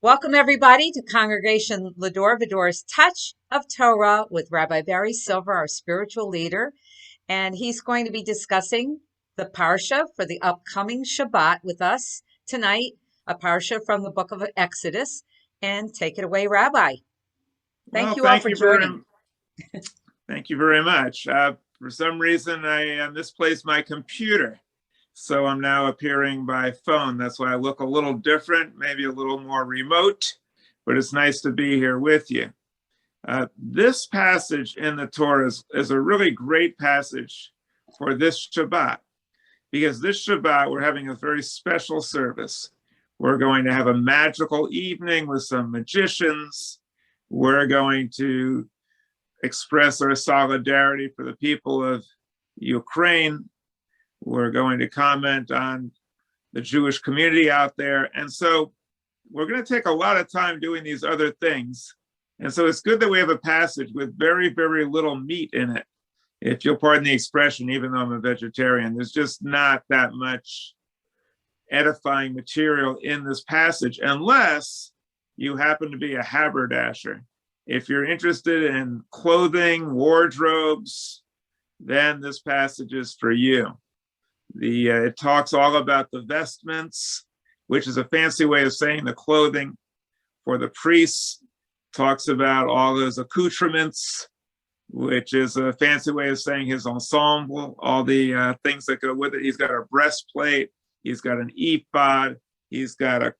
Welcome, everybody, to Congregation Va-Dor's Touch of Torah with Rabbi Barry Silver, our spiritual leader. And he's going to be discussing the Parsha for the upcoming Shabbat with us tonight, a Parsha from the book of Exodus. And take it away, Rabbi. Thank Well, you all for joining. Thank you very much. For some reason, I misplaced my computer. So I'm now appearing by phone. That's why I look a little different, maybe a little more remote, but it's nice to be here with you. This passage in the Torah is a really great passage for this Shabbat, because this Shabbat, we're having a very special service. We're going to have a magical evening with some magicians. We're going to express our solidarity for the people of Ukraine. We're going to comment on the Jewish community out there. And so we're going to take a lot of time doing these other things. And so it's good that we have a passage with very, very little meat in it. If you'll pardon the expression, even though I'm a vegetarian, there's just not that much edifying material in this passage, unless you happen to be a haberdasher. If you're interested in clothing, wardrobes, then this passage is for you. It talks all about the vestments, which is a fancy way of saying the clothing for the priests. Talks about all those accoutrements, which is a fancy way of saying his ensemble, all the things that go with it. He's got a breastplate, he's got an ephod, he's got a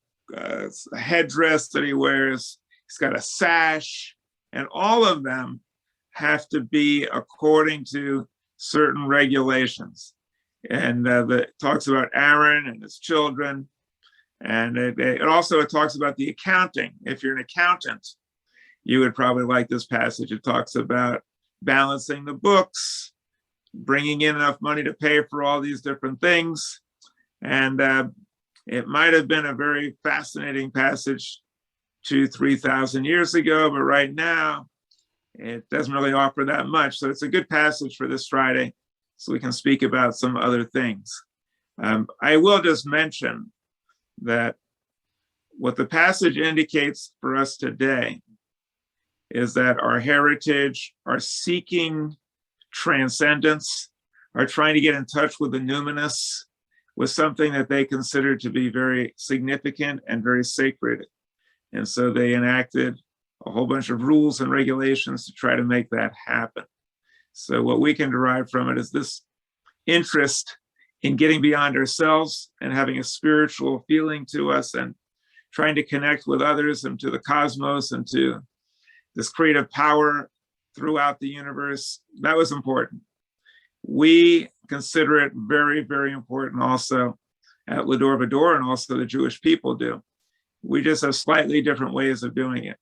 headdress that he wears, he's got a sash, and all of them have to be according to certain regulations. And it talks about Aaron and his children. And it also talks about the accounting. If you're an accountant, you would probably like this passage. It talks about balancing the books, bringing in enough money to pay for all these different things. And it might have been a very fascinating passage 2,000-3,000 years ago, but right now it doesn't really offer that much. So it's a good passage for this Friday, so we can speak about some other things. I will just mention that what the passage indicates for us today is that our heritage, our seeking transcendence, are trying to get in touch with the numinous, with something that they consider to be very significant and very sacred. And so they enacted a whole bunch of rules and regulations to try to make that happen. So what we can derive from it is this interest in getting beyond ourselves and having a spiritual feeling to us and trying to connect with others and to the cosmos and to this creative power throughout the universe. That was important. We consider it very, very important also at Va-Dor, and also the Jewish people do. We just have slightly different ways of doing it.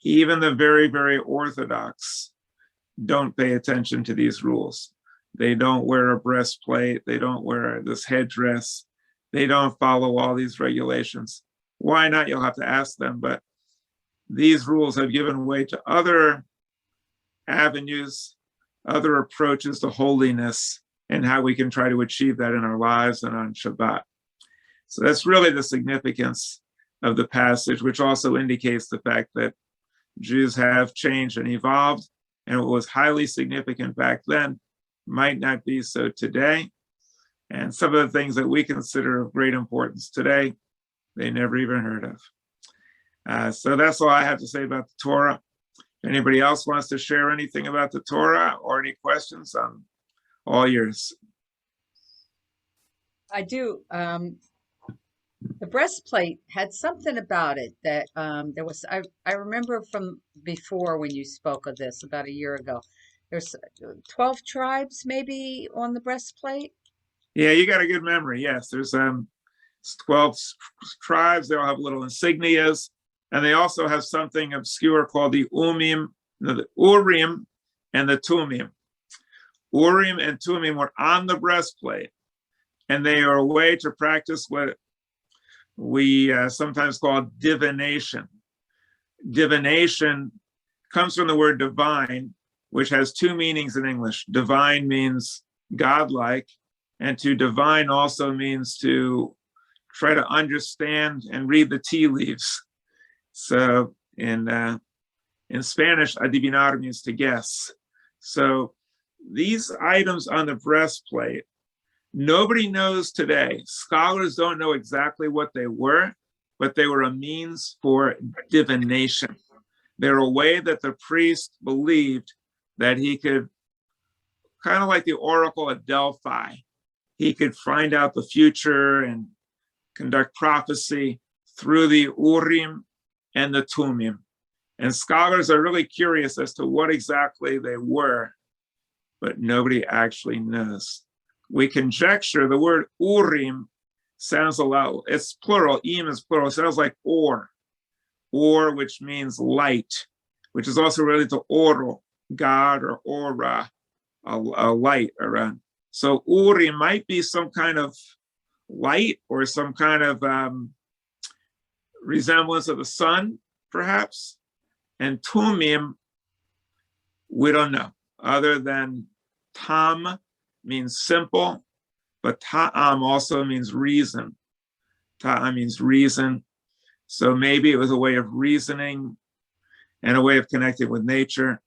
Even the very, very Orthodox don't pay attention to these rules. They don't wear a breastplate. They don't wear this headdress. They don't follow all these regulations. Why not? You'll have to ask them. But these rules have given way to other avenues, other approaches to holiness, and how we can try to achieve that in our lives and on Shabbat. So that's really the significance of the passage, which also indicates the fact that Jews have changed and evolved, and what was highly significant back then might not be so today. And some of the things that we consider of great importance today, they never even heard of. So that's all I have to say about the Torah. If anybody else wants to share anything about the Torah or any questions, I'm all yours. I do. The breastplate had something about it that there was. I remember from before when you spoke of this about a year ago. There's 12 tribes maybe on the breastplate. Yeah, you got a good memory. Yes, there's 12 tribes. They all have little insignias, and they also have something obscure called the Urim and the Tumim. Urim and Tumim were on the breastplate, and they are a way to practice what we sometimes call divination. Divination comes from the word divine, which has two meanings in English. Divine means godlike, and to divine also means to try to understand and read the tea leaves. So in Spanish, adivinar means to guess. So these items on the breastplate, nobody knows today. Scholars don't know exactly what they were, but they were a means for divination. They're a way that the priest believed that he could, kind of like the oracle at Delphi, he could find out the future and conduct prophecy through the Urim and the Tumim. And scholars are really curious as to what exactly they were, but nobody actually knows. We conjecture the word Urim sounds a lot, it's plural, im is plural, it sounds like or, which means light, which is also related to oro, God, or aura, a light around. So Urim might be some kind of light or some kind of resemblance of the sun, perhaps. And Tumim, we don't know, other than tam means simple, but ta'am also means reason. Ta'am means reason. So maybe it was a way of reasoning and a way of connecting with nature.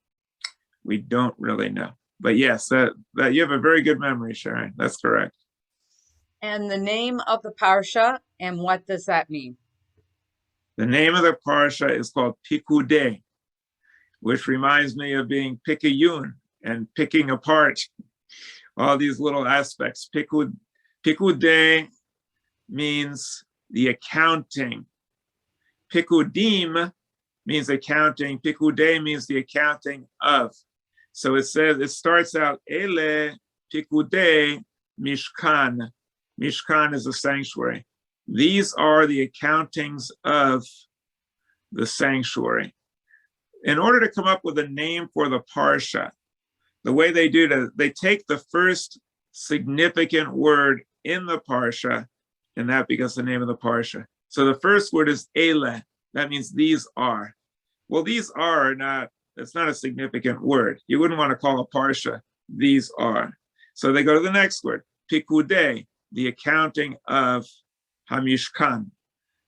We don't really know. But yes, that you have a very good memory, Sharon. That's correct. And the name of the parsha, and what does that mean? The name of the parsha is called PEKUDAI, which reminds me of being pikayun and picking apart all these little aspects. PEKUDAI means the accounting. Pekudim means accounting. PEKUDAI means the accounting of. So it says, it starts out, Ele PEKUDAI Mishkan. Mishkan is a sanctuary. These are the accountings of the sanctuary. In order to come up with a name for the parsha, the way they do it, they take the first significant word in the parsha, and that becomes the name of the parsha. So the first word is Ele. That means these are. Well, these are not, it's not a significant word. You wouldn't want to call a parsha, these are. So they go to the next word, PEKUDAI, the accounting of Hamishkan.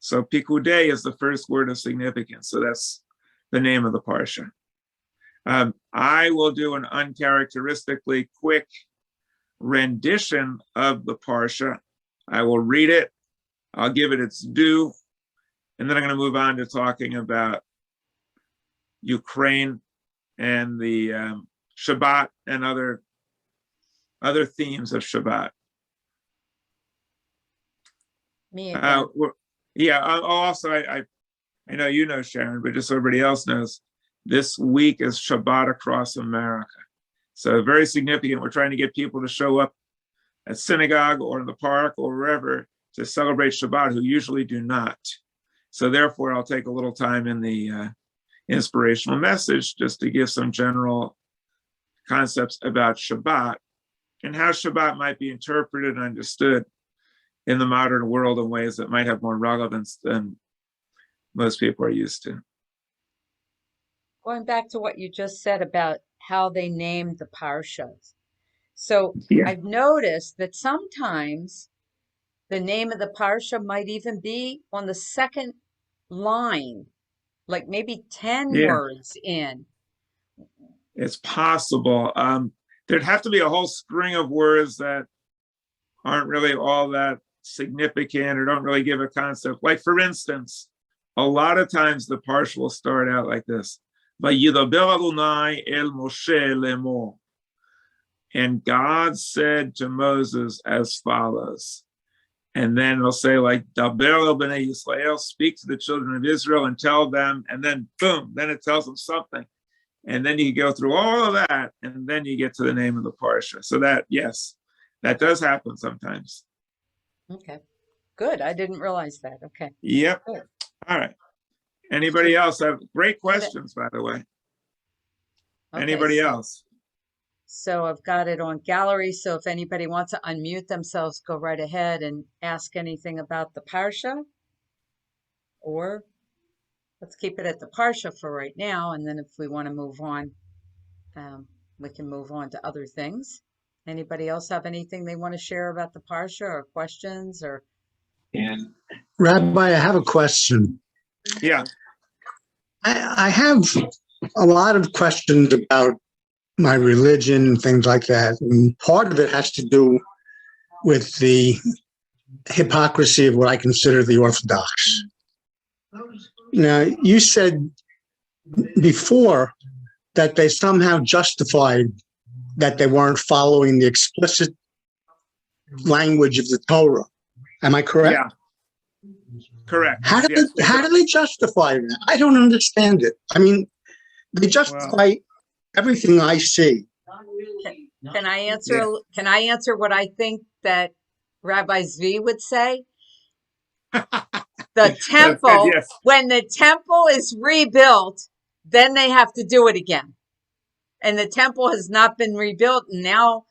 So PEKUDAI is the first word of significance. So that's the name of the parsha. I will do an uncharacteristically quick rendition of the parsha. I will read it. I'll give it its due. And then I'm going to move on to talking about Ukraine and the Shabbat and other themes of Shabbat. Me again. I know you know, Sharon, but just so everybody else knows, this week is Shabbat across America. So very significant. We're trying to get people to show up at synagogue or in the park or wherever to celebrate Shabbat who usually do not. So therefore, I'll take a little time in the inspirational message just to give some general concepts about Shabbat and how Shabbat might be interpreted and understood in the modern world in ways that might have more relevance than most people are used to. Going back to what you just said about how they named the parshas. So Yeah. I've noticed that sometimes the name of the parsha might even be on the second line, like maybe 10 words in. It's possible. There'd have to be a whole string of words that aren't really all that significant or don't really give a concept. Like, for instance, a lot of times the parsha will start out like this. Vayidaber Adonai el Moshe lemor. And God said to Moses as follows. And then it'll say, like, Daber el bnei Yisrael, speak to the children of Israel and tell them, and then boom, then it tells them something. And then you go through all of that, and then you get to the name of the parsha. So that, yes, that does happen sometimes. Okay, good. I didn't realize that. Okay. Yep. Good. All right. Anybody else have great questions, by the way? Okay, Anybody else? So I've got it on gallery. So if anybody wants to unmute themselves, go right ahead and ask anything about the parsha. Or let's keep it at the parsha for right now. And then if we want to move on, we can move on to other things. Anybody else have anything they want to share about the parsha or questions or? Rabbi, I have a question. Yeah. I have a lot of questions about my religion and things like that. And part of it has to do with the hypocrisy of what I consider the Orthodox. Now, you said before that they somehow justified that they weren't following the explicit language of the Torah. Am I correct? Yeah, correct. How do Yes. they justify that? I don't understand it. I mean, they justify everything I see. Can I answer? Yeah. Can I answer what I think that Rabbi Zvi would say? The temple, yes. When the temple is rebuilt, then they have to do it again. And the temple has not been rebuilt. And now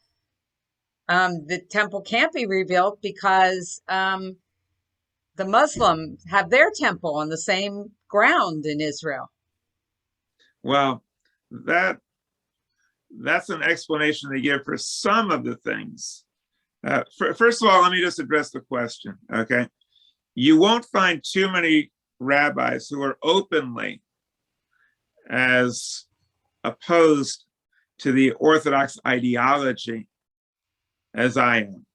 the temple can't be rebuilt because the Muslims have their temple on the same ground in Israel. Well, that's an explanation they give for some of the things. First of all, let me just address the question, okay? You won't find too many rabbis who are openly as opposed to the Orthodox ideology as I am.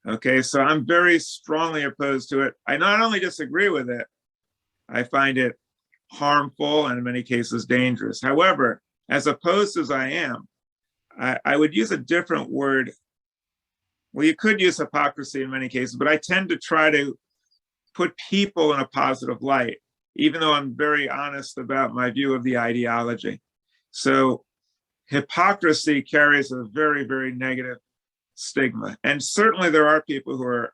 Okay, so I'm very strongly opposed to it. I not only disagree with it, I find it harmful and in many cases dangerous. However, as opposed as I am, I would use a different word. Well, you could use hypocrisy in many cases, but I tend to try to put people in a positive light, even though I'm very honest about my view of the ideology. So hypocrisy carries a very, very negative stigma. And certainly there are people who are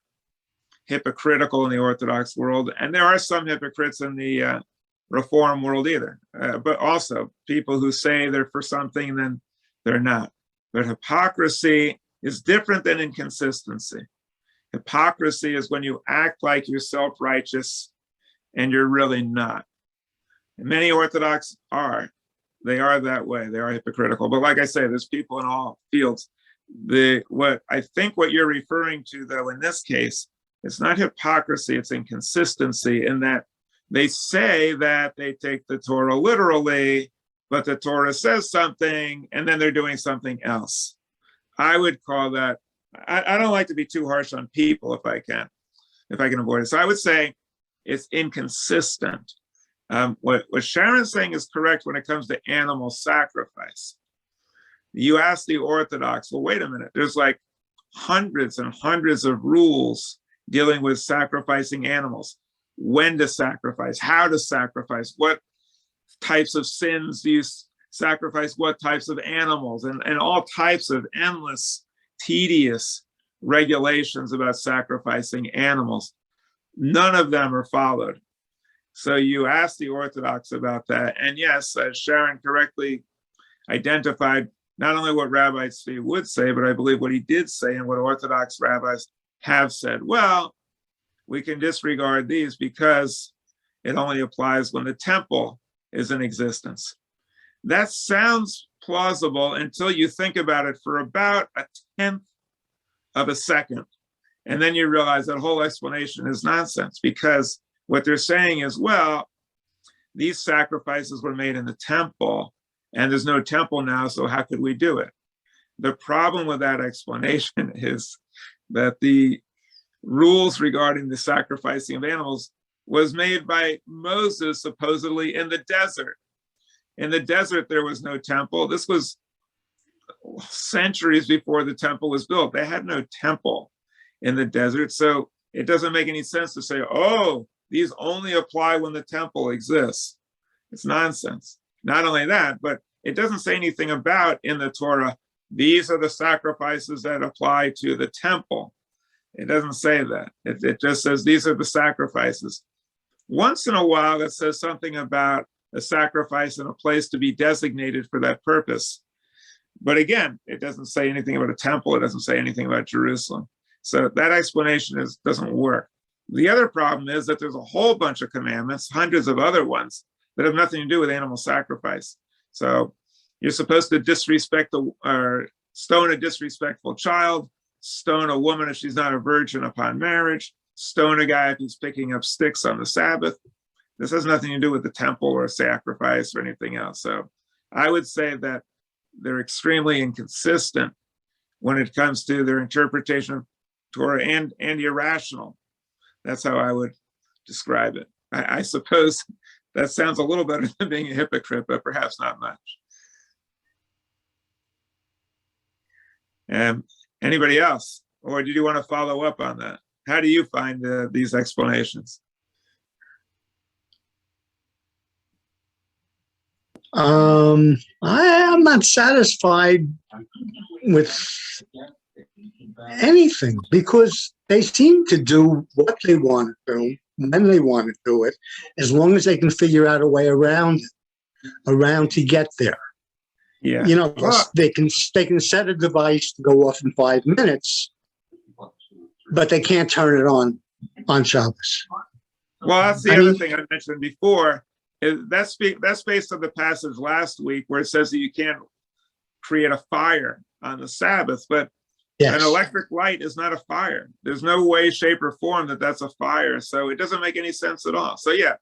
hypocritical in the Orthodox world, and there are some hypocrites in the Reform world either, but also people who say they're for something and then they're not. But hypocrisy is different than inconsistency. Hypocrisy is when you act like you're self-righteous and you're really not. And many Orthodox are. They are that way. They are hypocritical. But like I say, there's people in all fields. What you're referring to, though, in this case, it's not hypocrisy, it's inconsistency in that they say that they take the Torah literally, but the Torah says something and then they're doing something else. I would call that, I don't like to be too harsh on people if I can avoid it. So I would say it's inconsistent. What Sharon's saying is correct when it comes to animal sacrifice. You ask the Orthodox, well, wait a minute, there's like hundreds and hundreds of rules dealing with sacrificing animals. When to sacrifice, how to sacrifice, what types of sins do you sacrifice, what types of animals, and all types of endless, tedious regulations about sacrificing animals. None of them are followed. So you ask the Orthodox about that. And yes, Sharon correctly identified not only what Rabbi Tzvi would say, but I believe what he did say and what Orthodox rabbis have said. Well, we can disregard these because it only applies when the temple is in existence. That sounds plausible until you think about it for about 1/10 of a second. And then you realize that whole explanation is nonsense, because what they're saying is, well, these sacrifices were made in the temple and there's no temple now, so how could we do it? The problem with that explanation is that the rules regarding the sacrificing of animals was made by Moses supposedly in the desert. In the desert, there was no temple. This was centuries before the temple was built. They had no temple in the desert. So it doesn't make any sense to say, oh, these only apply when the temple exists. It's nonsense. Not only that, but it doesn't say anything about in the Torah, these are the sacrifices that apply to the temple. It doesn't say that. It just says these are the sacrifices. Once in a while, it says something about a sacrifice in a place to be designated for that purpose. But again, it doesn't say anything about a temple. It doesn't say anything about Jerusalem. So that explanation doesn't work. The other problem is that there's a whole bunch of commandments, hundreds of other ones, that have nothing to do with animal sacrifice. So you're supposed to disrespect or stone a disrespectful child, stone a woman if she's not a virgin upon marriage, stone a guy if he's picking up sticks on the Sabbath. This has nothing to do with the temple or sacrifice or anything else. So I would say that they're extremely inconsistent when it comes to their interpretation of Torah and irrational. That's how I would describe it. I suppose that sounds a little better than being a hypocrite, but perhaps not much. Anybody else? Or did you want to follow up on that? How do you find these explanations? I am not satisfied with anything because they seem to do what they want to do when they want to do it, as long as they can figure out a way around to get there. Yeah, you know, they can set a device to go off in 5 minutes, but they can't turn it on Shabbos. Well, that's the other thing I mentioned before. That's based on the passage last week where it says that you can't create a fire on the Sabbath, but an electric light is not a fire. There's no way, shape, or form that that's a fire. So it doesn't make any sense at all. So yeah,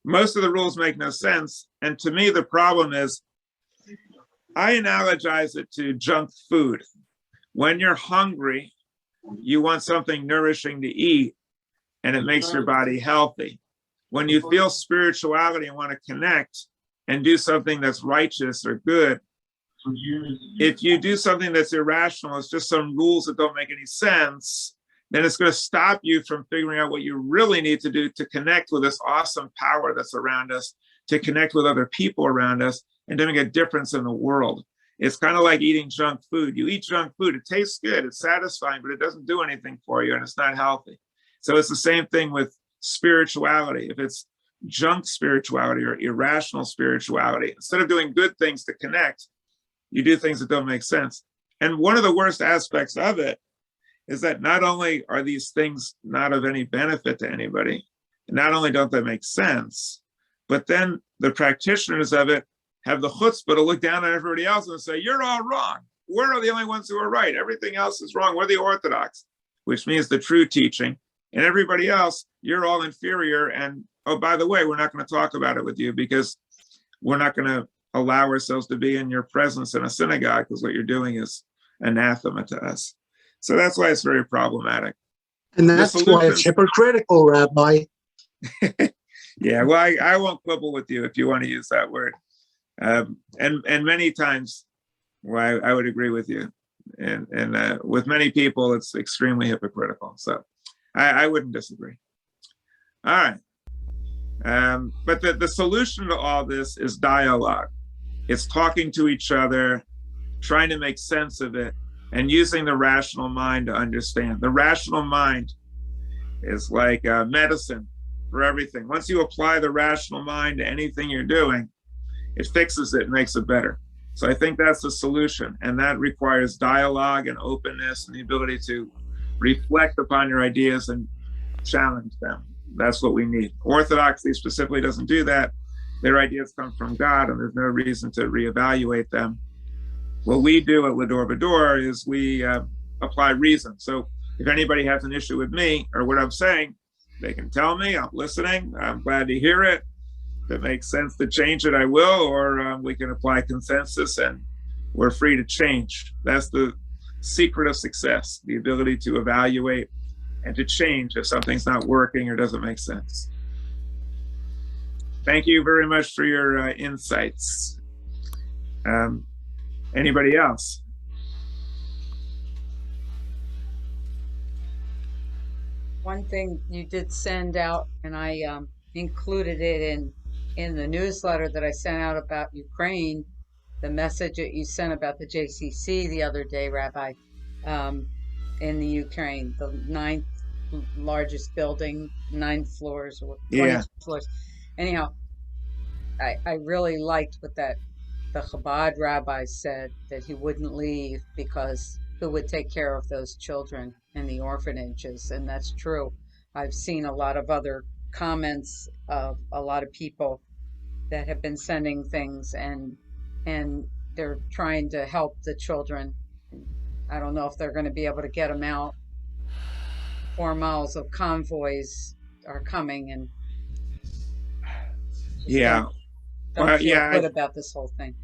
most of the rules make no sense. And to me, the problem is, I analogize it to junk food. When you're hungry, you want something nourishing to eat, and it makes your body healthy. When you feel spirituality and want to connect and do something that's righteous or good, if you do something that's irrational, it's just some rules that don't make any sense, then it's going to stop you from figuring out what you really need to do to connect with this awesome power that's around us, to connect with other people around us, and to make a difference in the world. It's kind of like eating junk food. You eat junk food, it tastes good, it's satisfying, but it doesn't do anything for you, and it's not healthy. So it's the same thing with spirituality. If it's junk spirituality or irrational spirituality, instead of doing good things to connect, you do things that don't make sense. And one of the worst aspects of it is that not only are these things not of any benefit to anybody, not only don't they make sense, but then the practitioners of it have the chutzpah to look down on everybody else and say, you're all wrong. We're the only ones who are right. Everything else is wrong. We're the Orthodox, which means the true teaching. And everybody else, you're all inferior. And oh, by the way, we're not going to talk about it with you because we're not going to allow ourselves to be in your presence in a synagogue because what you're doing is anathema to us. So that's why it's very problematic. And that's why it's hypocritical, Rabbi. Yeah, well, I won't quibble with you if you want to use that word. And many times, well, I would agree with you. And with many people, it's extremely hypocritical. So I wouldn't disagree. All right. But the solution to all this is dialogue. It's talking to each other, trying to make sense of it, and using the rational mind to understand. The rational mind is like medicine for everything. Once you apply the rational mind to anything you're doing, it fixes it and makes it better. So I think that's the solution. And that requires dialogue and openness and the ability to reflect upon your ideas and challenge them. That's what we need. Orthodoxy specifically doesn't do that. Their ideas come from God, and there's no reason to reevaluate them. What we do at Va-Dor is we apply reason. So if anybody has an issue with me or what I'm saying, they can tell me. I'm listening. I'm glad to hear it. If it makes sense to change it, I will, or we can apply consensus, and we're free to change. That's the secret of success, the ability to evaluate and to change if something's not working or doesn't make sense. Thank you very much for your insights. Anybody else? One thing you did send out, and I included it in the newsletter that I sent out about Ukraine, the message that you sent about the JCC the other day, Rabbi, in the Ukraine, the 9th largest building, 9 floors or 20 floors. Anyhow, I really liked what the Chabad rabbi said, that he wouldn't leave because who would take care of those children in the orphanages? And that's true. I've seen a lot of other comments of a lot of people that have been sending things, and they're trying to help the children. I don't know if they're going to be able to get them out. 4 miles of convoys are coming, and Yeah. Don't Well, feel yeah, good about this whole thing.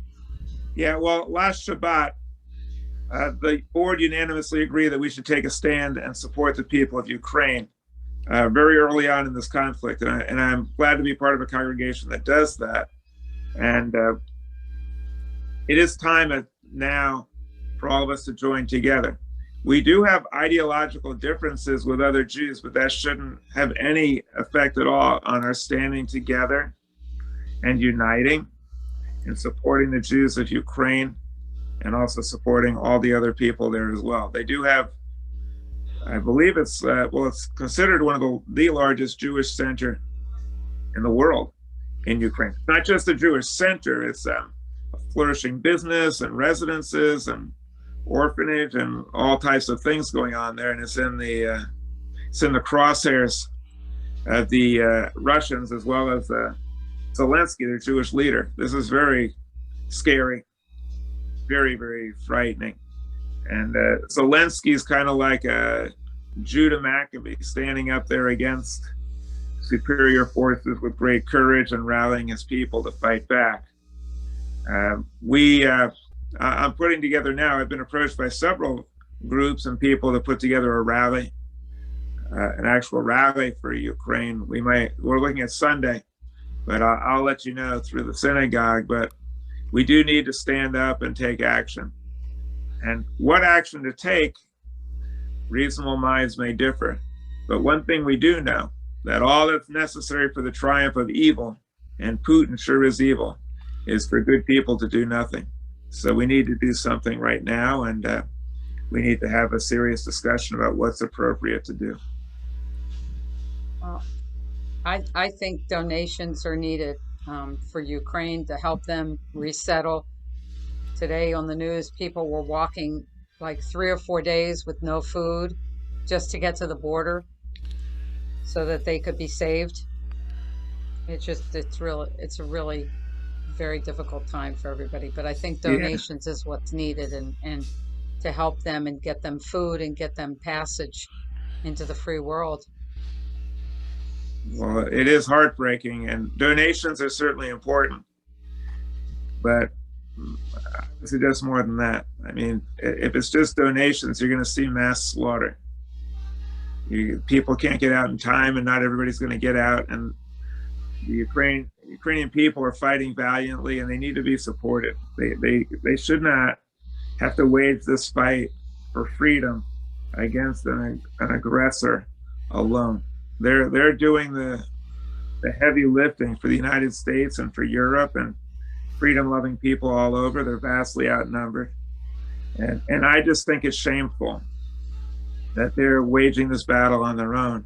yeah. Well, last Shabbat, the board unanimously agreed that we should take a stand and support the people of Ukraine very early on in this conflict. And I'm glad to be part of a congregation that does that. And it is time now for all of us to join together. We do have ideological differences with other Jews, but that shouldn't have any effect at all on our standing together and uniting and supporting the Jews of Ukraine and also supporting all the other people there as well. They do have, I believe it's considered one of the largest Jewish center in the world in Ukraine. Not just a Jewish center, it's a flourishing business and residences and orphanage and all types of things going on there. And it's in the crosshairs of the Russians as well as Zelensky, their Jewish leader. This is very scary, very, very frightening. And Zelensky's kind of like a Judah Maccabee standing up there against superior forces with great courage and rallying his people to fight back. I'm putting together now, I've been approached by several groups and people to put together a rally, an actual rally for Ukraine. We're looking at Sunday, but I'll let you know through the synagogue, but we do need to stand up and take action. And what action to take, reasonable minds may differ. But one thing we do know, that all that's necessary for the triumph of evil, and Putin sure is evil, is for good people to do nothing. So we need to do something right now, and we need to have a serious discussion about what's appropriate to do. Well, I think donations are needed for Ukraine to help them resettle. Today on the news, people were walking like 3 or 4 days with no food just to get to the border so that they could be saved. It's a really very difficult time for everybody. But I think donations is what's needed and to help them and get them food and get them passage into the free world. Well, it is heartbreaking, and donations are certainly important, but I suggest more than that. I mean, if it's just donations, you're going to see mass slaughter. People can't get out in time, and not everybody's going to get out. And the Ukrainian people are fighting valiantly, and they need to be supported. They should not have to wage this fight for freedom against an aggressor alone. They're doing the heavy lifting for the United States and for Europe and freedom-loving people all over. They're vastly outnumbered. And I just think it's shameful that they're waging this battle on their own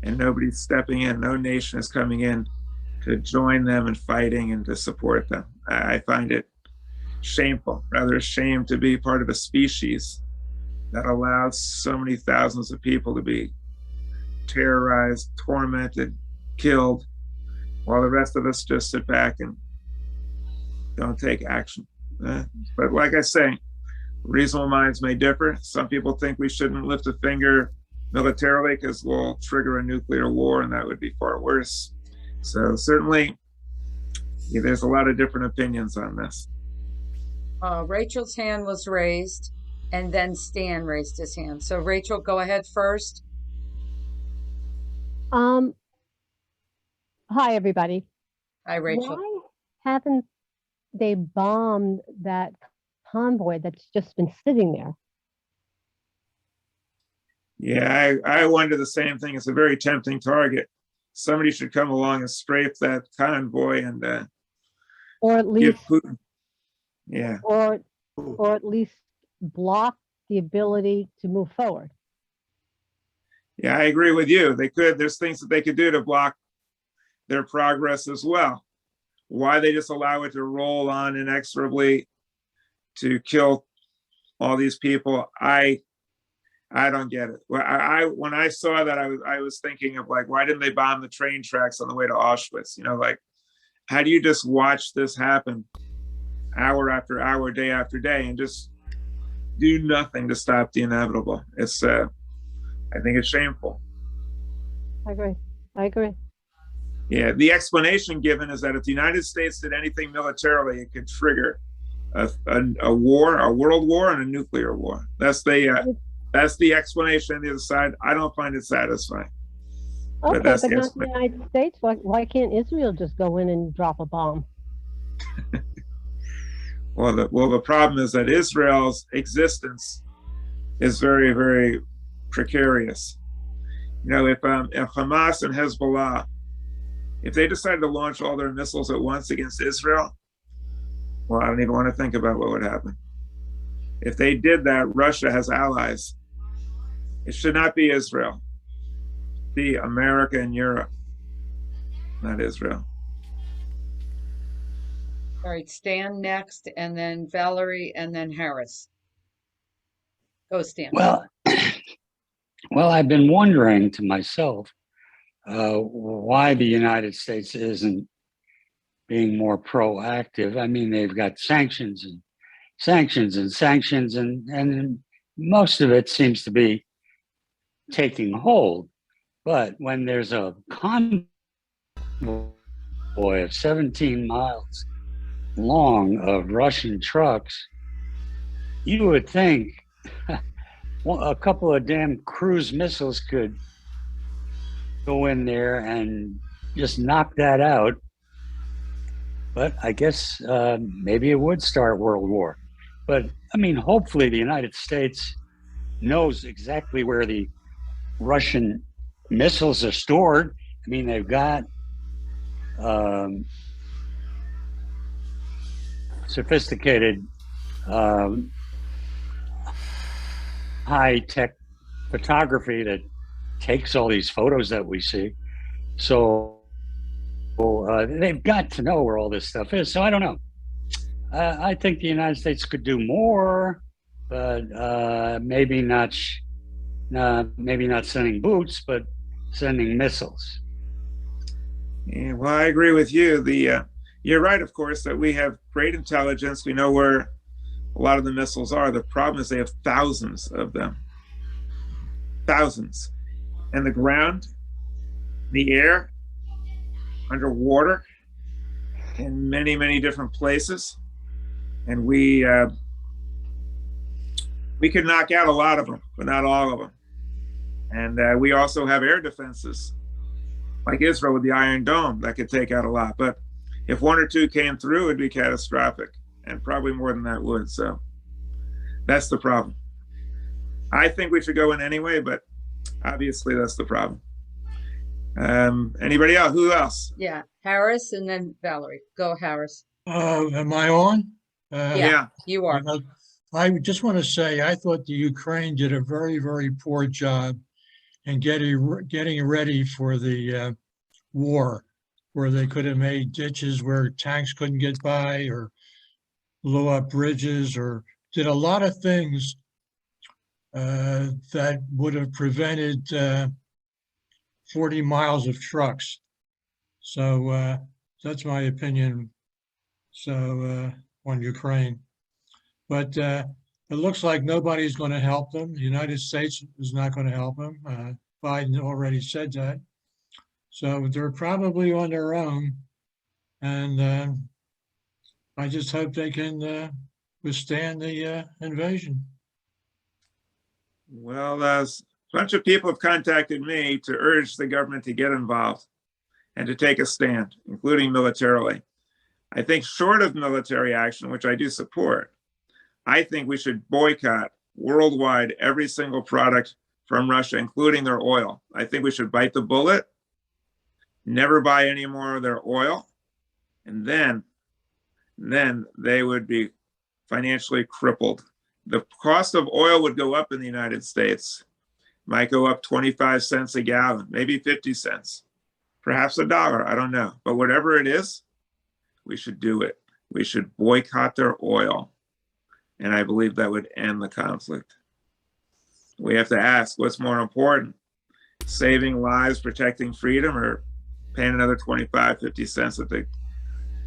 and nobody's stepping in. No nation is coming in to join them in fighting and to support them. I find it shameful, rather ashamed to be part of a species that allows so many thousands of people to be terrorized, tormented, killed, while the rest of us just sit back and don't take action. But like I say, reasonable minds may differ. Some people think we shouldn't lift a finger militarily because we'll trigger a nuclear war, and that would be far worse. So certainly, there's a lot of different opinions on this. Rachel's hand was raised, and then Stan raised his hand. So Rachel, go ahead first. Hi, everybody. Hi, Rachel. Why haven't they bombed that convoy that's just been sitting there? Yeah, I wonder the same thing. It's a very tempting target. Somebody should come along and strafe that convoy and or at least give Putin, yeah, or at least block the ability to move forward. Yeah, I agree with you. They could. There's things that they could do to block their progress as well. Why they just allow it to roll on inexorably to kill all these people, I don't get it. When I saw that, I was thinking of like, why didn't they bomb the train tracks on the way to Auschwitz? Like, how do you just watch this happen hour after hour, day after day, and just do nothing to stop the inevitable? It's I think it's shameful. I agree. Yeah, the explanation given is that if the United States did anything militarily, it could trigger a war, a world war, and a nuclear war. That's the explanation on the other side. I don't find it satisfying. Okay, But that's but the not the explanation. United States. Why can't Israel just go in and drop a bomb? Well, the problem is that Israel's existence is very, very precarious. You know, if Hamas and Hezbollah, if they decided to launch all their missiles at once against Israel, well, I don't even want to think about what would happen. If they did that, Russia has allies. It should not be Israel. Be America and Europe, not Israel. All right, Stan next, and then Valerie, and then Harris. Go, Stan. Well, I've been wondering to myself why the United States isn't being more proactive. I mean, they've got sanctions and sanctions and sanctions, and most of it seems to be taking hold. But when there's a convoy of 17 miles long of Russian trucks, you would think a couple of damn cruise missiles could go in there and just knock that out. But I guess maybe it would start World War. But I mean, hopefully the United States knows exactly where the Russian missiles are stored. I mean, they've got sophisticated high-tech photography that takes all these photos that we see. So they've got to know where all this stuff is. So I don't know. I think the United States could do more, but maybe not sending boots, but sending missiles. Yeah, well, I agree with you. You're right, of course, that we have great intelligence. We know where a lot of the missiles are. The problem is they have thousands of them. Thousands. And the ground, the air, underwater, in many, many different places. And we could knock out a lot of them, but not all of them. And we also have air defenses, like Israel with the Iron Dome, that could take out a lot. But if one or two came through, it'd be catastrophic, and probably more than that would. So that's the problem. I think we should go in anyway, but obviously that's the problem. Anybody else? Who else? Yeah, Harris, and then Valerie. Go, Harris. Am I on? Yeah. You are. I just want to say, I thought the Ukraine did a very, very poor job in getting ready for the war, where they could have made ditches where tanks couldn't get by, or blew up bridges, or did a lot of things that would have prevented 40 miles of trucks. So that's my opinion. So on Ukraine, but it looks like nobody's going to help them. The United States is not going to help them. Biden already said that. So they're probably on their own. And I just hope they can withstand the invasion. Well, a bunch of people have contacted me to urge the government to get involved and to take a stand, including militarily. I think short of military action, which I do support, I think we should boycott worldwide every single product from Russia, including their oil. I think we should bite the bullet, never buy any more of their oil, and then they would be financially crippled. The cost of oil would go up in the United States, might go up 25 cents a gallon, maybe 50 cents, perhaps $1, I don't know. But whatever it is, we should do it. We should boycott their oil. And I believe that would end the conflict. We have to ask, what's more important? Saving lives, protecting freedom, or paying another 25, 50 cents at the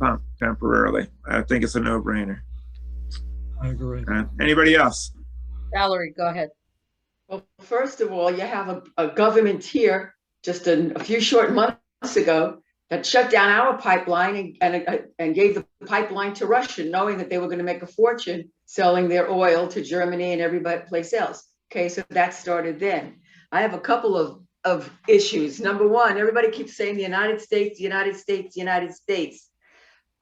pump temporarily? I think it's a no-brainer. I agree. Anybody else? Valerie, go ahead. Well, first of all, you have a government here just a few short months ago that shut down our pipeline and gave the pipeline to Russia, knowing that they were going to make a fortune selling their oil to Germany and everybody place else. Okay, so that started then. I have a couple of issues. Number one, everybody keeps saying the United States, the United States, the United States.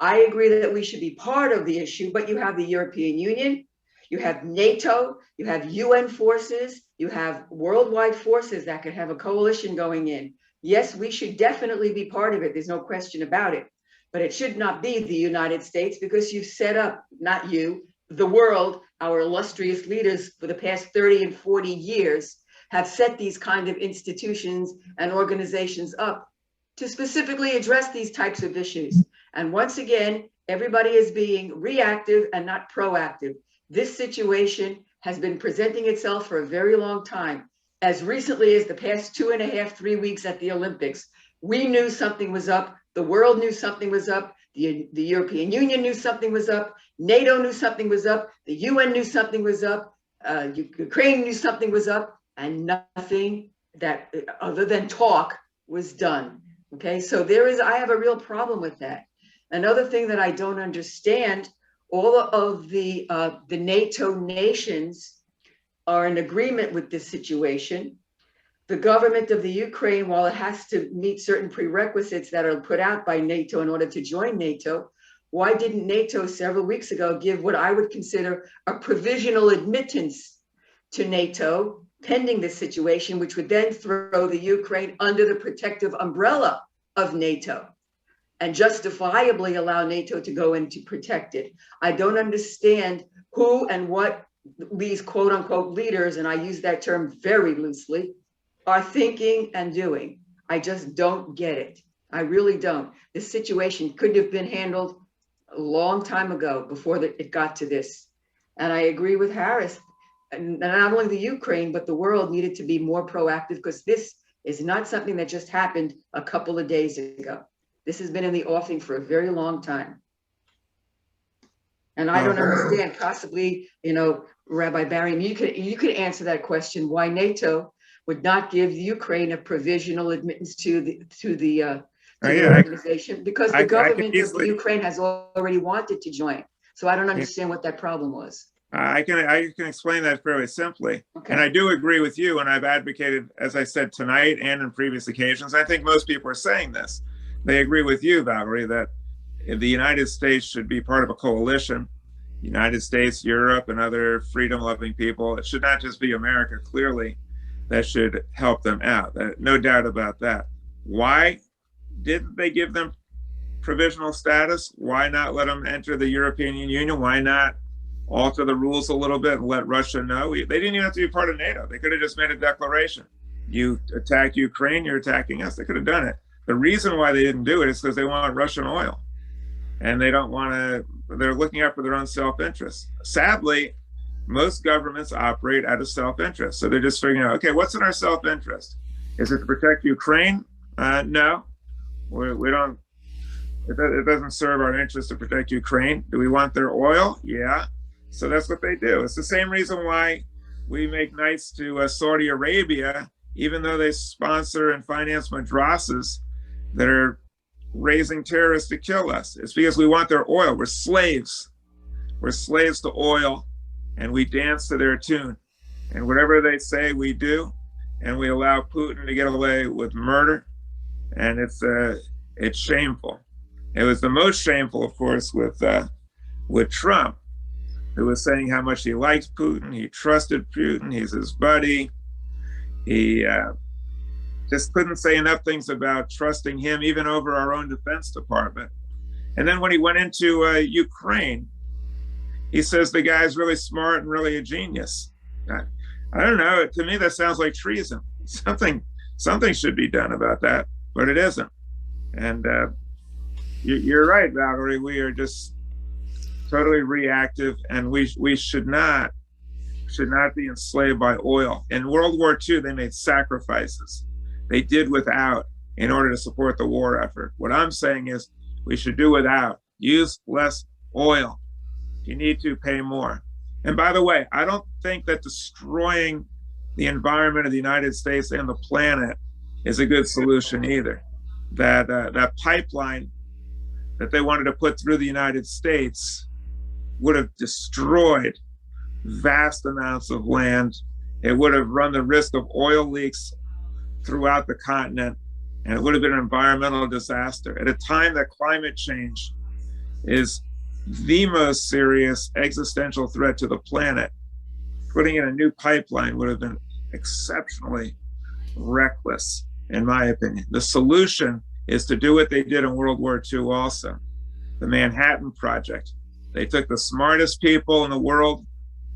I agree that we should be part of the issue, but you have the European Union, you have NATO, you have UN forces, you have worldwide forces that could have a coalition going in. Yes, we should definitely be part of it. There's no question about it. But it should not be the United States, because you've set up, not you, the world, our illustrious leaders for the past 30 and 40 years have set these kind of institutions and organizations up to specifically address these types of issues. And once again, everybody is being reactive and not proactive. This situation has been presenting itself for a very long time. As recently as the past 2.5, 3 weeks at the Olympics, we knew something was up. The world knew something was up. The European Union knew something was up. NATO knew something was up. The UN knew something was up. Ukraine knew something was up, and nothing that other than talk was done. Okay, so I have a real problem with that. Another thing that I don't understand, all of the NATO nations are in agreement with this situation. The government of the Ukraine, while it has to meet certain prerequisites that are put out by NATO in order to join NATO, why didn't NATO several weeks ago give what I would consider a provisional admittance to NATO pending this situation, which would then throw the Ukraine under the protective umbrella of NATO and justifiably allow NATO to go in to protect it? I don't understand who and what these quote unquote leaders, and I use that term very loosely, are thinking and doing. I just don't get it. I really don't. This situation could have been handled a long time ago before it got to this. And I agree with Harris. And not only the Ukraine, but the world needed to be more proactive, because this is not something that just happened a couple of days ago. This has been in the offing for a very long time. And I don't understand, possibly, Rabbi Barry, you could answer that question, why NATO would not give Ukraine a provisional admittance to the organization, because the government of Ukraine has already wanted to join. So I don't understand what that problem was. I can explain that fairly simply. Okay. And I do agree with you, and I've advocated, as I said tonight and in previous occasions, I think most people are saying this. They agree with you, Valerie, that the United States should be part of a coalition. United States, Europe, and other freedom-loving people. It should not just be America, clearly. That should help them out. No doubt about that. Why didn't they give them provisional status? Why not let them enter the European Union? Why not alter the rules a little bit and let Russia know? They didn't even have to be part of NATO. They could have just made a declaration. You attack Ukraine, you're attacking us. They could have done it. The reason why they didn't do it is because they want Russian oil. And they don't want to, they're looking out for their own self-interest. Sadly, most governments operate out of self-interest. So they're just figuring out, okay, what's in our self-interest? Is it to protect Ukraine? No, we don't. It doesn't serve our interest to protect Ukraine. Do we want their oil? Yeah. So that's what they do. It's the same reason why we make nice to Saudi Arabia, even though they sponsor and finance madrasas that are raising terrorists to kill us. It's because we want their oil. We're slaves. We're slaves to oil, and we dance to their tune. And whatever they say, we do. And we allow Putin to get away with murder. And it's shameful. It was the most shameful, of course, with Trump, who was saying how much he liked Putin. He trusted Putin. He's his buddy. He just couldn't say enough things about trusting him, even over our own Defense Department. And then when he went into Ukraine, he says the guy's really smart and really a genius. I don't know. To me, that sounds like treason. Something should be done about that, but it isn't. And you're right, Valerie. We are just totally reactive, and we should not be enslaved by oil. In World War II, they made sacrifices. They did without in order to support the war effort. What I'm saying is we should do without. Use less oil. You need to pay more. And by the way, I don't think that destroying the environment of the United States and the planet is a good solution either. that that pipeline that they wanted to put through the United States would have destroyed vast amounts of land. It would have run the risk of oil leaks throughout the continent, and it would have been an environmental disaster at a time that climate change is the most serious existential threat to the planet. Putting in a new pipeline would have been exceptionally reckless, in my opinion. The solution is to do what they did in World War II also, the Manhattan Project. They took the smartest people in the world,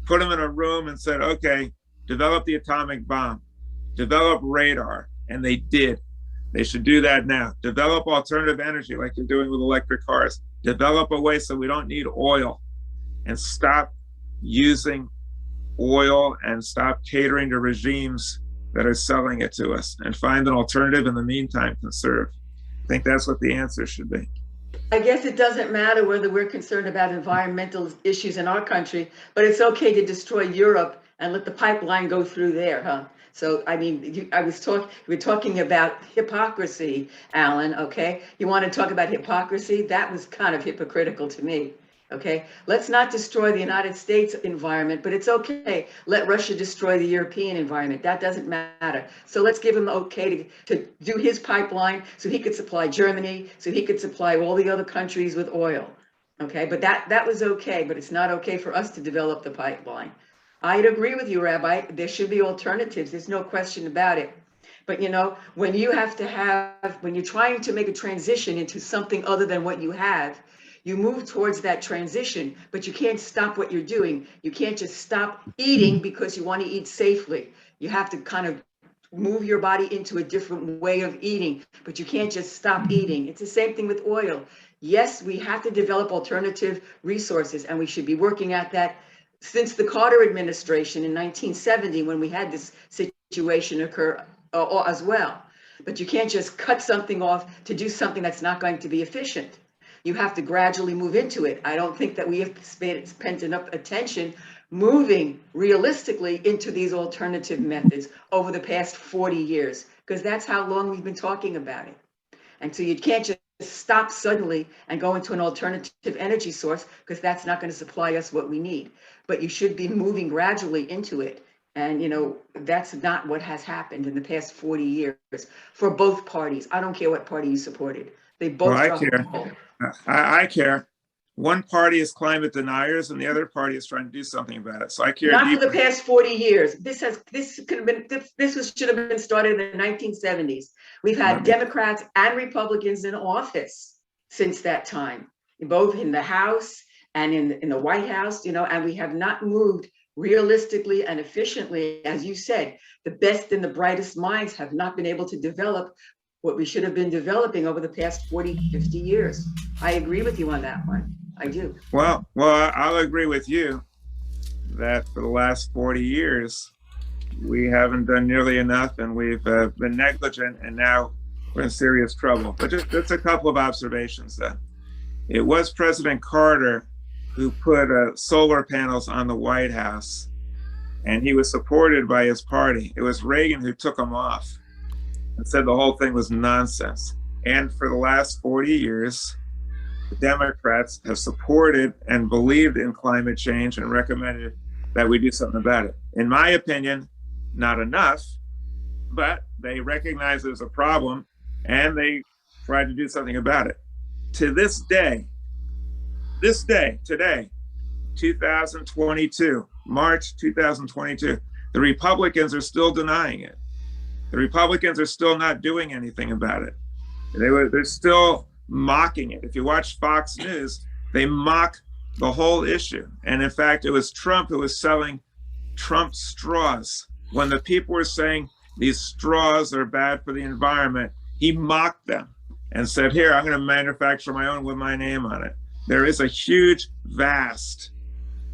put them in a room and said, okay, develop the atomic bomb, develop radar, and they did. They should do that now. Develop alternative energy like they're doing with electric cars. Develop a way so we don't need oil, and stop using oil and stop catering to regimes that are selling it to us, and find an alternative in the meantime, conserve. I think that's what the answer should be. I guess it doesn't matter whether we're concerned about environmental issues in our country, but it's okay to destroy Europe and let the pipeline go through there, huh? So, I mean, we're talking about hypocrisy, Alan, okay? You want to talk about hypocrisy? That was kind of hypocritical to me, okay? Let's not destroy the United States environment, but it's okay. Let Russia destroy the European environment. That doesn't matter. So let's give him okay to do his pipeline so he could supply Germany, so he could supply all the other countries with oil, okay? But that was okay, but it's not okay for us to develop the pipeline. I'd agree with you, Rabbi. There should be alternatives. There's no question about it. But you know, when you're trying to make a transition into something other than what you have, you move towards that transition, but you can't stop what you're doing. You can't just stop eating because you want to eat safely. You have to kind of move your body into a different way of eating, but you can't just stop eating. It's the same thing with oil. Yes, we have to develop alternative resources, and we should be working at that since the Carter administration in 1970, when we had this situation occur as well. But you can't just cut something off to do something that's not going to be efficient. You have to gradually move into it. I don't think that we have spent enough attention moving realistically into these alternative methods over the past 40 years, because that's how long we've been talking about it. And so you can't just stop suddenly and go into an alternative energy source, because that's not going to supply us what we need. But you should be moving gradually into it. And, you know, that's not what has happened in the past 40 years for both parties. I don't care what party you supported. They both. Well, I care. I care. One party is climate deniers, and the other party is trying to do something about it. So I care. Not for the past 40 years. This should have been started in the 1970s. We've had Democrats and Republicans in office since that time, both in the House and in the White House, you know, and we have not moved realistically and efficiently. As you said, the best and the brightest minds have not been able to develop what we should have been developing over the past 40, 50 years. I agree with you on that one. I do. Well, I'll agree with you that for the last 40 years, we haven't done nearly enough, and we've been negligent, and now we're in serious trouble. But just a couple of observations then. It was President Carter who put solar panels on the White House, and he was supported by his party. It was Reagan who took them off and said the whole thing was nonsense. And for the last 40 years, the Democrats have supported and believed in climate change and recommended that we do something about it. In my opinion, not enough, but they recognize there's a problem and they tried to do something about it. To this day, today, 2022, March 2022, the Republicans are still denying it. The Republicans are still not doing anything about it. They're still mocking it. If you watch Fox News, they mock the whole issue. And in fact, it was Trump who was selling Trump straws. When the people were saying these straws are bad for the environment, he mocked them and said, here, I'm going to manufacture my own with my name on it. There is a huge, vast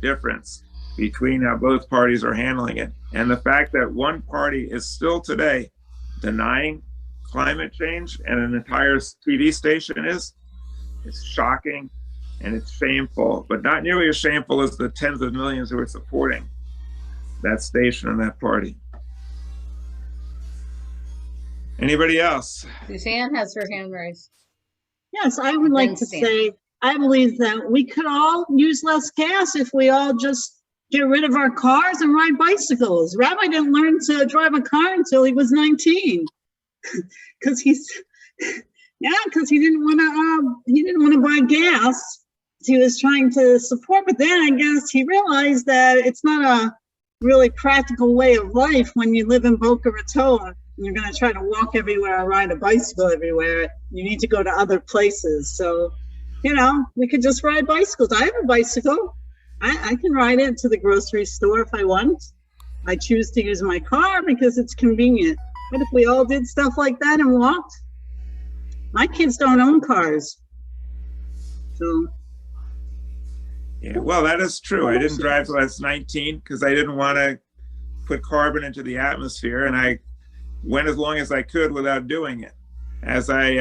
difference between how both parties are handling it. And the fact that one party is still today denying climate change, and an entire TV station is shocking and it's shameful, but not nearly as shameful as the tens of millions who are supporting that station and that party. Anybody else? Suzanne has her hand raised. Yes, I would like to say, I believe that we could all use less gas if we all just get rid of our cars and ride bicycles. Rabbi didn't learn to drive a car until he was 19, because he didn't want to buy gas. He was trying to support, but then I guess he realized that it's not a really practical way of life when you live in Boca Raton and you're going to try to walk everywhere or ride a bicycle everywhere. You need to go to other places. So, we could just ride bicycles. I have a bicycle. I can ride it to the grocery store if I want. I choose to use my car because it's convenient. But if we all did stuff like that and walked, my kids don't own cars. So. Yeah, well, that is true. I didn't drive till I was 19 because I didn't want to put carbon into the atmosphere, and I went as long as I could without doing it. As I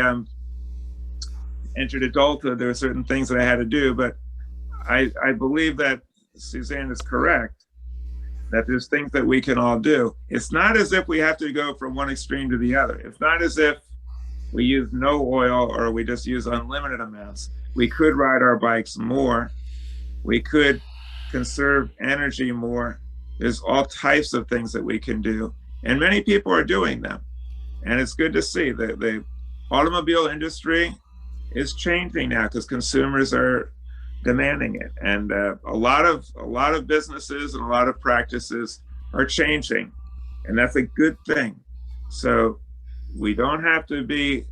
entered adulthood, there were certain things that I had to do, but I believe that Suzanne is correct, that there's things that we can all do. It's not as if we have to go from one extreme to the other. It's not as if we use no oil or we just use unlimited amounts. We could ride our bikes more. We could conserve energy more. There's all types of things that we can do. And many people are doing them. And it's good to see that the automobile industry is changing now because consumers are demanding it. And a lot of businesses and a lot of practices are changing. And that's a good thing. So we don't have to be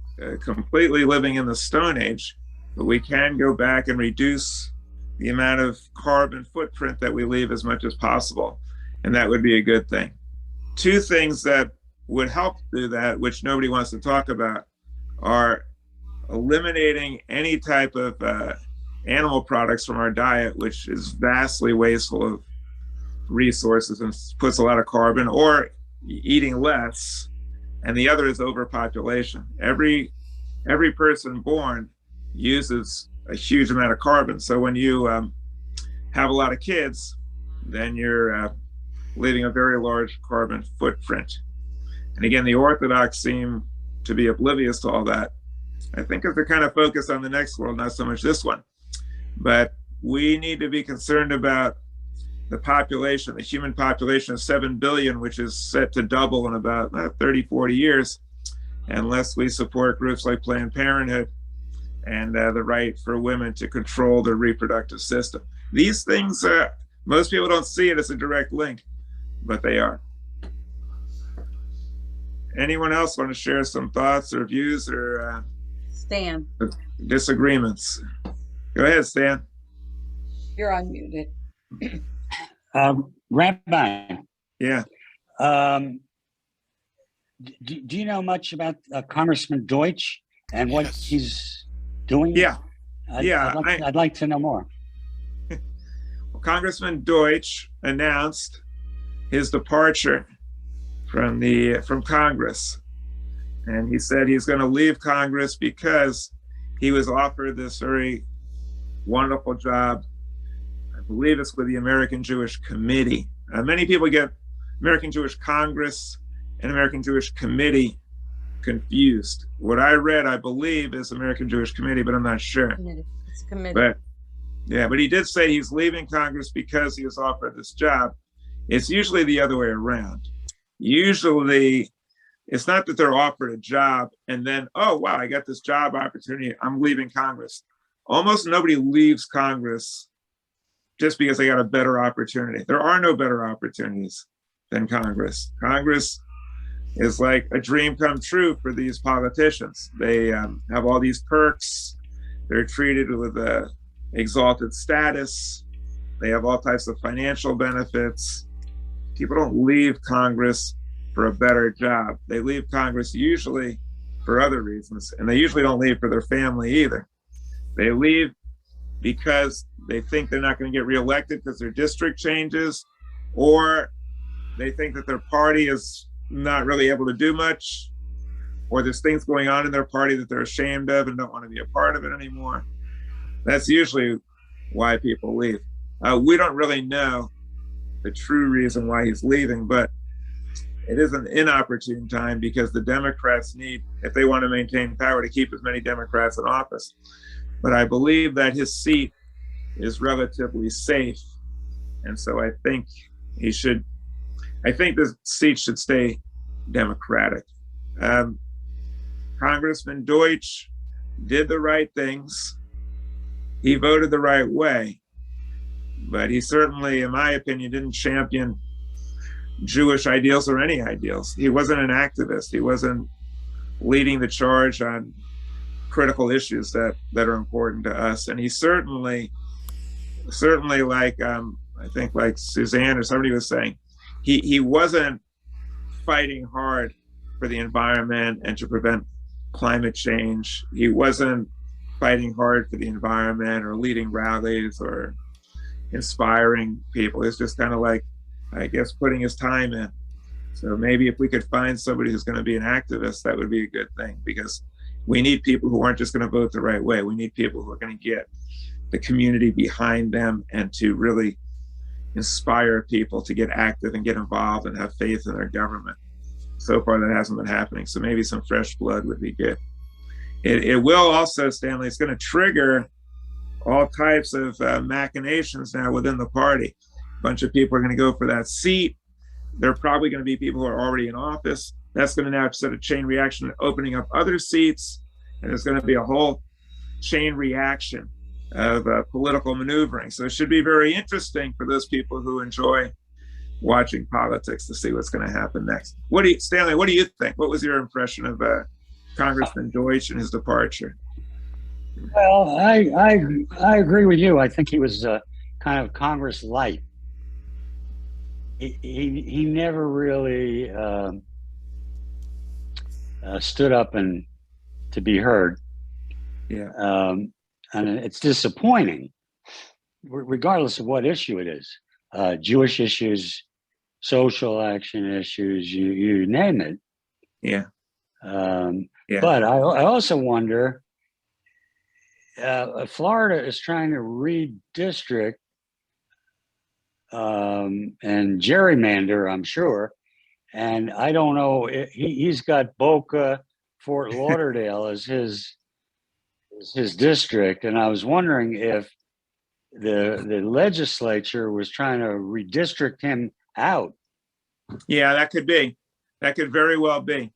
completely living in the Stone Age, but we can go back and reduce the amount of carbon footprint that we leave as much as possible. And that would be a good thing. Two things that would help do that, which nobody wants to talk about, are eliminating any type of animal products from our diet, which is vastly wasteful of resources and puts a lot of carbon, or eating less. And the other is overpopulation. Every person born uses a huge amount of carbon. So when you have a lot of kids, then you're leaving a very large carbon footprint. And again, the Orthodox seem to be oblivious to all that. I think if they're kind of focused on the next world, not so much this one. But we need to be concerned about the population, the human population of 7 billion, which is set to double in about 30, 40 years, unless we support groups like Planned Parenthood and the right for women to control their reproductive system. These things, most people don't see it as a direct link, but they are. Anyone else want to share some thoughts or views or Stan, disagreements? Go ahead, Stan. you're unmuted. Rabbi. Yeah. Do you know much about Congressman Deutsch and what he's doing? Yeah. I'd like to know more. Well, Congressman Deutsch announced his departure from Congress. And he said he's going to leave Congress because he was offered this very wonderful job. I believe it's with the American Jewish Committee. Many people get American Jewish Congress and American Jewish Committee confused. What I read, I believe, is American Jewish Committee, but I'm not sure. It's committee. But he did say he's leaving Congress because he was offered this job. It's usually the other way around. Usually, it's not that they're offered a job and then, oh, wow, I got this job opportunity, I'm leaving Congress. Almost nobody leaves Congress just because they got a better opportunity. There are no better opportunities than Congress. Congress is like a dream come true for these politicians. They have all these perks. They're treated with a exalted status. They have all types of financial benefits. People don't leave Congress for a better job. They leave Congress usually for other reasons, and they usually don't leave for their family either. They leave because they think they're not going to get reelected because their district changes, or they think that their party is not really able to do much, or there's things going on in their party that they're ashamed of and don't want to be a part of it anymore. That's usually why people leave. We don't really know the true reason why he's leaving, but it is an inopportune time because the Democrats need, if they want to maintain power, to keep as many Democrats in office. But I believe that his seat is relatively safe. And so I think the seat should stay Democratic. Congressman Deutsch did the right things. He voted the right way, but he certainly, in my opinion, didn't champion Jewish ideals or any ideals. He wasn't an activist. He wasn't leading the charge on critical issues that are important to us. And he certainly like, I think like Suzanne or somebody was saying, he wasn't fighting hard for the environment and to prevent climate change. He wasn't fighting hard for the environment or leading rallies or inspiring people. It's just kind of like, I guess, putting his time in. So maybe if we could find somebody who's going to be an activist, that would be a good thing, because we need people who aren't just going to vote the right way. We need people who are going to get the community behind them and to really inspire people to get active and get involved and have faith in their government. So far, that hasn't been happening. So maybe some fresh blood would be good. It will also, Stanley, it's going to trigger all types of machinations now within the party. A bunch of people are going to go for that seat. There are probably going to be people who are already in office. That's going to now set a chain reaction, opening up other seats. And there's going to be a whole chain reaction of political maneuvering. So it should be very interesting for those people who enjoy watching politics to see what's going to happen next. Stanley, what do you think? What was your impression of Congressman Deutsch and his departure? Well, I agree with you. I think he was kind of Congress light. He never really stood up and to be heard. Yeah. And it's disappointing, regardless of what issue it is. Jewish issues, social action issues, you name it. Yeah. Yeah. But I also wonder, Florida is trying to redistrict and gerrymander, I'm sure. And I don't know, he's got Boca, Fort Lauderdale as his district. And I was wondering if the legislature was trying to redistrict him out. Yeah, that could be. That could very well be.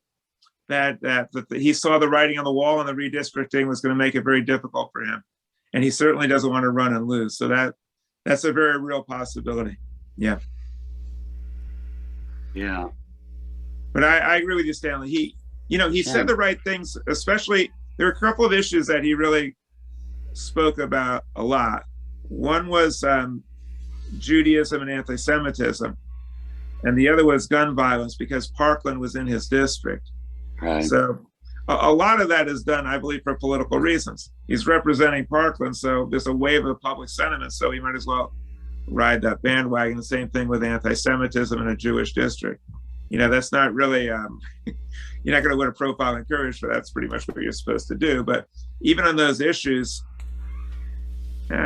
That he saw the writing on the wall, and the redistricting was going to make it very difficult for him. And he certainly doesn't want to run and lose. So that's a very real possibility. Yeah. Yeah. But I agree with you, Stanley. He said the right things, especially there are a couple of issues that he really spoke about a lot. One was Judaism and anti-Semitism, and the other was gun violence, because Parkland was in his district. Right. So a lot of that is done, I believe, for political reasons. He's representing Parkland, so there's a wave of public sentiment, so he might as well ride that bandwagon. The same thing with anti-Semitism in a Jewish district. That's not really, you're not going to win a profile in courage, but that's pretty much what you're supposed to do. But even on those issues,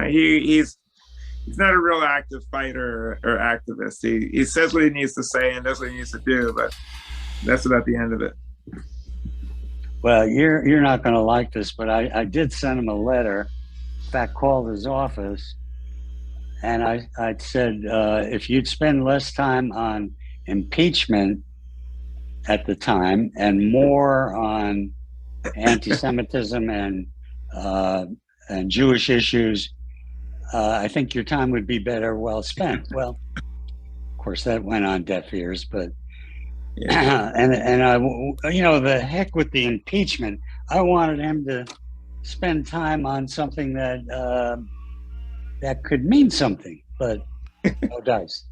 he's not a real active fighter or activist. He says what he needs to say and does what he needs to do, but that's about the end of it. Well, you're not going to like this, but I did send him a letter. In fact, called his office, and I said, if you'd spend less time on impeachment at the time and more on anti-Semitism and Jewish issues, I think your time would be better well spent. Well, of course, that went on deaf ears, but yeah. and I, the heck with the impeachment. I wanted him to spend time on something that that could mean something, but no dice.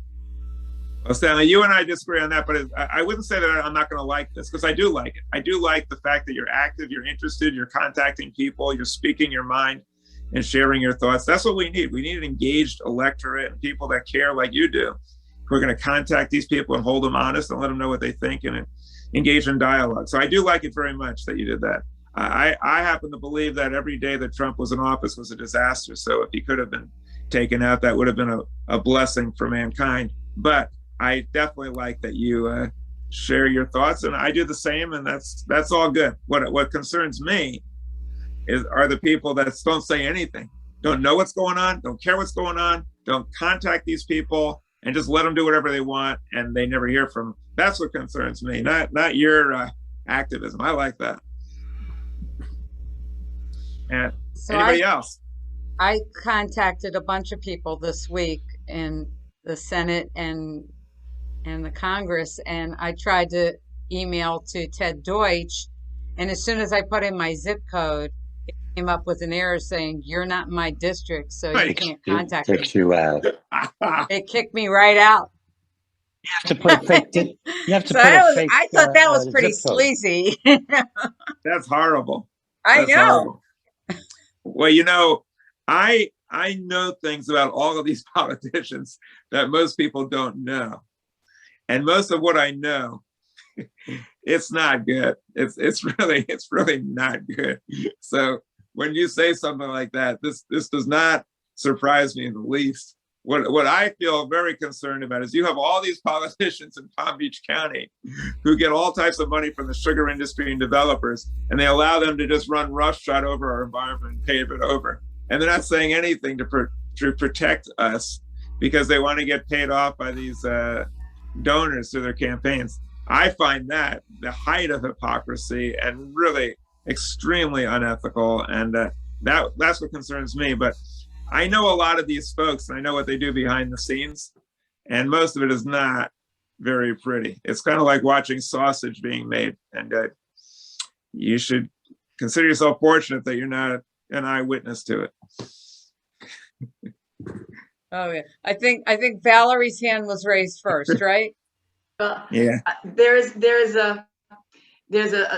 Well, Stanley, you and I disagree on that, but I wouldn't say that I'm not going to like this, because I do like it. I do like the fact that you're active, you're interested, you're contacting people, you're speaking your mind and sharing your thoughts. That's what we need. We need an engaged electorate and people that care like you do, who are going to contact these people and hold them honest and let them know what they think and engage in dialogue. So I do like it very much that you did that. I happen to believe that every day that Trump was in office was a disaster. So if he could have been taken out, that would have been a blessing for mankind. But I definitely like that you share your thoughts, and I do the same, and that's all good. What concerns me are the people that don't say anything, don't know what's going on, don't care what's going on, don't contact these people, and just let them do whatever they want, and they never hear from them. That's what concerns me, not your activism. I like that. And So anybody else? I contacted a bunch of people this week in the Senate and the Congress, and I tried to email to Ted Deutsch, and as soon as I put in my zip code, it came up with an error saying, "You're not in my district, so you can't contact me." Kicks you out. It kicked me right out. You have to put a fake. You have to So put a fake. I thought that was pretty zip code. sleazy. That's horrible. I That's know. horrible. Well, you know, I know things about all of these politicians that most people don't know. And most of what I know, it's not good. It's really not good. So when you say something like that, this does not surprise me in the least. What I feel very concerned about is you have all these politicians in Palm Beach County who get all types of money from the sugar industry and developers, and they allow them to just run roughshod over our environment and pave it over. And they're not saying anything to protect us because they want to get paid off by these donors to their campaigns. I find that the height of hypocrisy and really extremely unethical, and that's what concerns me. But I know a lot of these folks, and I know what they do behind the scenes, and most of it is not very pretty. It's kind of like watching sausage being made, and you should consider yourself fortunate that you're not an eyewitness to it. Oh yeah, I think Valerie's hand was raised first, right? Yeah. There's a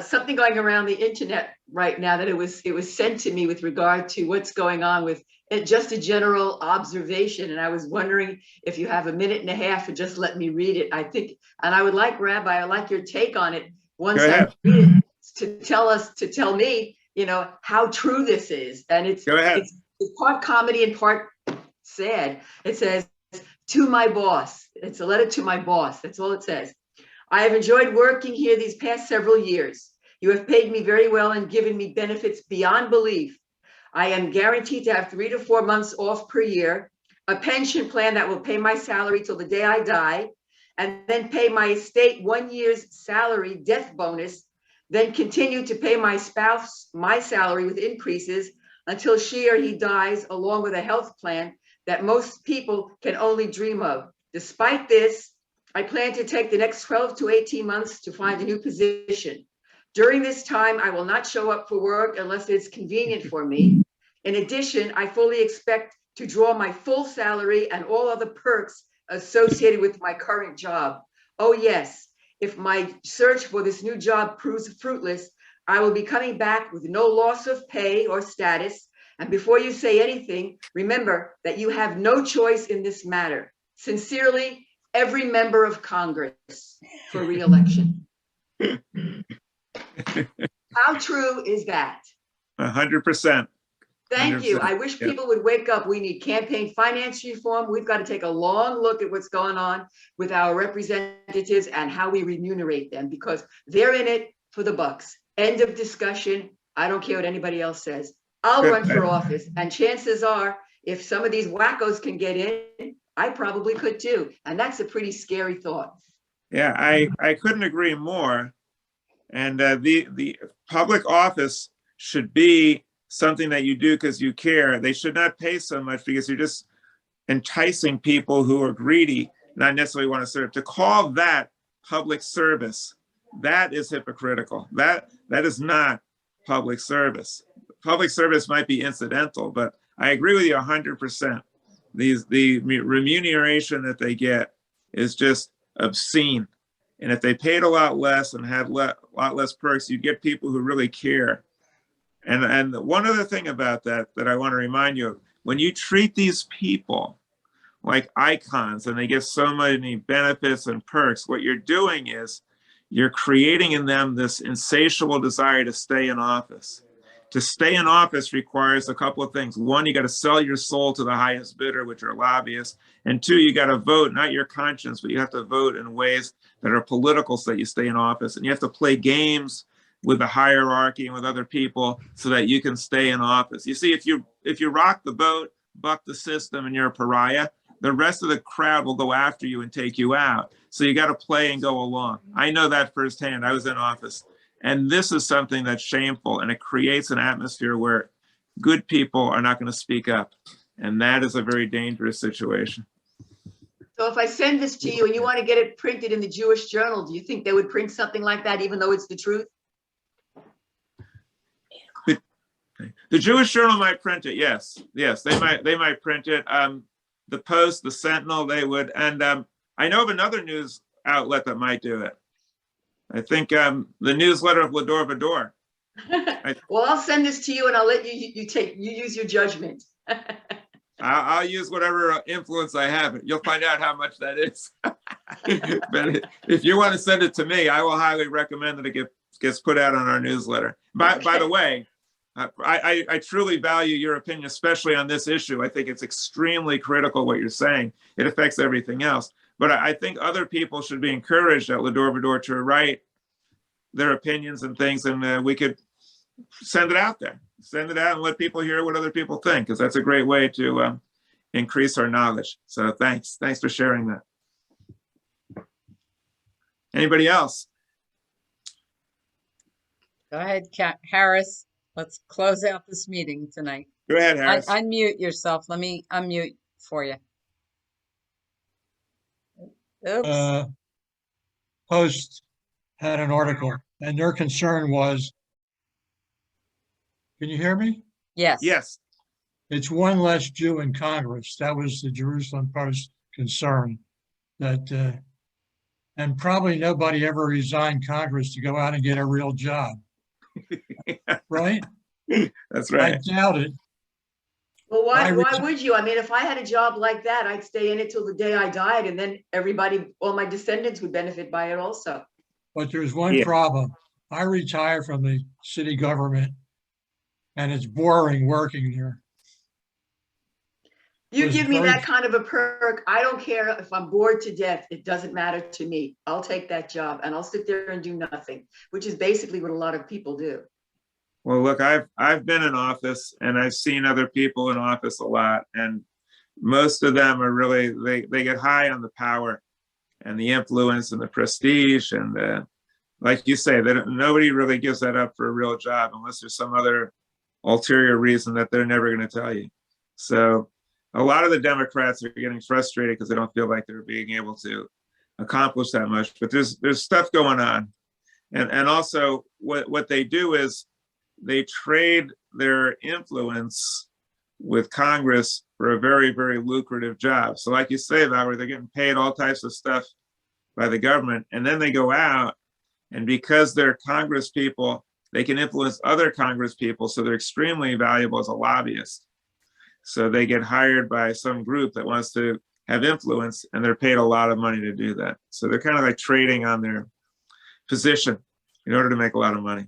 something going around the internet right now that it was sent to me with regard to what's going on with it, just a general observation, and I was wondering if you have a minute and a half to just let me read it. I think, and I would like, Rabbi, I like your take on it once I read it, to tell me, you know, how true this is. And it's part comedy and part sad. It says, "To my boss." It's a letter to my boss. That's all it says. "I have enjoyed working here these past several years. You have paid me very well and given me benefits beyond belief. I am guaranteed to have 3 to 4 months off per year, a pension plan that will pay my salary till the day I die, and then pay my estate 1 year's salary death bonus, then continue to pay my spouse my salary with increases until she or he dies, along with a health plan that most people can only dream of. Despite this, I plan to take the next 12 to 18 months to find a new position. During this time, I will not show up for work unless it's convenient for me. In addition, I fully expect to draw my full salary and all other perks associated with my current job. Oh yes, if my search for this new job proves fruitless, I will be coming back with no loss of pay or status. And before you say anything, remember that you have no choice in this matter. Sincerely, every member of Congress for re-election." How true is that? 100%. Thank you. I wish people would wake up. We need campaign finance reform. We've got to take a long look at what's going on with our representatives and how we remunerate them, because they're in it for the bucks. End of discussion. I don't care what anybody else says. I'll run for office, and chances are, if some of these wackos can get in, I probably could too. And that's a pretty scary thought. Yeah, I couldn't agree more. And the public office should be something that you do because you care. They should not pay so much because you're just enticing people who are greedy, not necessarily want to serve. To call that public service, that is hypocritical. That is not public service. Public service might be incidental, but I agree with you 100%. The remuneration that they get is just obscene. And if they paid a lot less and had a lot less perks, you get people who really care. And one other thing about that I want to remind you of, when you treat these people like icons and they get so many benefits and perks, what you're doing is you're creating in them this insatiable desire to stay in office. To stay in office requires a couple of things. One, you got to sell your soul to the highest bidder, which are lobbyists. And two, you got to vote, not your conscience, but you have to vote in ways that are political so that you stay in office. And you have to play games with the hierarchy and with other people so that you can stay in office. You see, if you rock the boat, buck the system, and you're a pariah, the rest of the crowd will go after you and take you out. So you got to play and go along. I know that firsthand. I was in office. And this is something that's shameful, and it creates an atmosphere where good people are not going to speak up. And that is a very dangerous situation. So if I send this to you and you want to get it printed in the Jewish Journal, do you think they would print something like that, even though it's the truth? The Jewish Journal might print it. Yes, they might print it. The Post, the Sentinel, they would. And I know of another news outlet that might do it. I think the newsletter of Va-Dor. Well, I'll send this to you and I'll let you use your judgment. I'll use whatever influence I have. You'll find out how much that is. But if you want to send it to me, I will highly recommend that it gets put out on our newsletter. By the way, I truly value your opinion, especially on this issue. I think it's extremely critical what you're saying. It affects everything else. But I think other people should be encouraged at Va-Dor to write their opinions and things, and we could send it out there. Send it out and let people hear what other people think, because that's a great way to increase our knowledge. So thanks for sharing that. Anybody else? Go ahead, Harris. Let's close out this meeting tonight. Go ahead, Harris. Unmute yourself. Let me unmute for you. Oops. Post had an article, and their concern was, can you hear me? Yes. Yes. It's one less Jew in Congress. That was the Jerusalem Post concern. That and probably nobody ever resigned Congress to go out and get a real job. Right? That's right. I doubt it. Well, why would you? I mean, if I had a job like that, I'd stay in it till the day I died, and then all my descendants would benefit by it also. But there's one problem. I retired from the city government, and it's boring working there. You give me that kind of a perk, I don't care if I'm bored to death. It doesn't matter to me. I'll take that job and I'll sit there and do nothing, which is basically what a lot of people do. Well, look, I've been in office and I've seen other people in office a lot, and most of them are really, they get high on the power and the influence and the prestige, and like you say, nobody really gives that up for a real job unless there's some other ulterior reason that they're never going to tell you. So a lot of the Democrats are getting frustrated because they don't feel like they're being able to accomplish that much. But there's stuff going on, and also what they do is they trade their influence with Congress for a very, very lucrative job. So like you say, Valerie, they're getting paid all types of stuff by the government, and then they go out, and because they're Congress people, they can influence other Congress people. So they're extremely valuable as a lobbyist. So they get hired by some group that wants to have influence, and they're paid a lot of money to do that. So they're kind of like trading on their position in order to make a lot of money.